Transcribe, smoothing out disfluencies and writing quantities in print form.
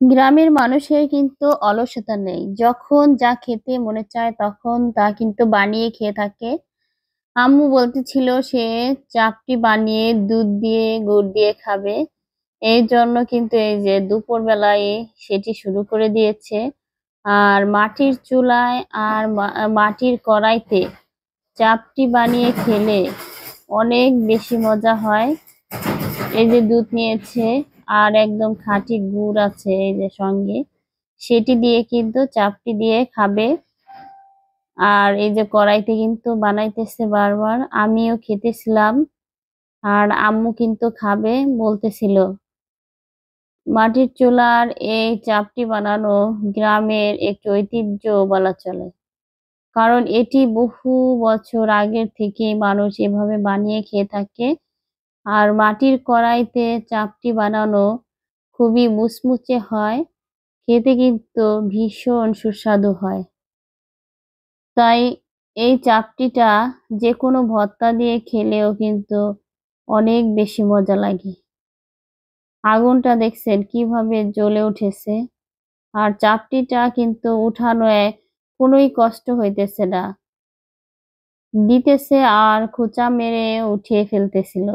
গ্রামের মানুষের কিন্তু অলসতা নেই। যখন যা খেতে মনে চায় তখন তা কিন্তু বানিয়ে খেয়ে থাকে। আম্মু বলতেছিল সে চাপটি বানিয়ে দুধ দিয়ে গুড় দিয়ে খাবে। এইজন্য কিন্তু এই যে দুপুরবেলায় সেটি শুরু করে দিয়েছে। আর মাটির চুলায় আর মাটির কড়াইতে চাপটি বানিয়ে খেলে অনেক বেশি মজা হয়। এই যে দুধ নিয়েছে আর একদম খাঁটি গুড় আছে এই যে সঙ্গে, সেটি দিয়ে কিন্তু চাপটি দিয়ে খাবে। আর এই যে কড়াইতে কিন্তু বানাইতেছে বারবার, আমিও খেতেছিলাম আর আম্মু কিন্তু খাবে বলতেছিল। মাটির চুলার এই চাপটি বানানো গ্রামের একটি ঐতিহ্য বলা চলে, কারণ এটি বহু বছর আগের থেকে মানুষ এভাবে বানিয়ে খেয়ে থাকে। আর মাটির কড়াইতে চাপটি বানানো খুবই মুচমুচে হয়, খেতে কিন্তু ভীষণ সুস্বাদু হয়। তাই এই চাপটিটা যেকোনো ভর্তা দিয়ে খেলেও কিন্তু অনেক বেশি মজা লাগে। আগুনটা দেখছেন কিভাবে জ্বলে উঠেছে, আর চাপটিটা কিন্তু উঠানো কোনোই কষ্ট হইতেছে না, দিতেছে আর খোঁচা মেরে উঠিয়ে ফেলতেছিল।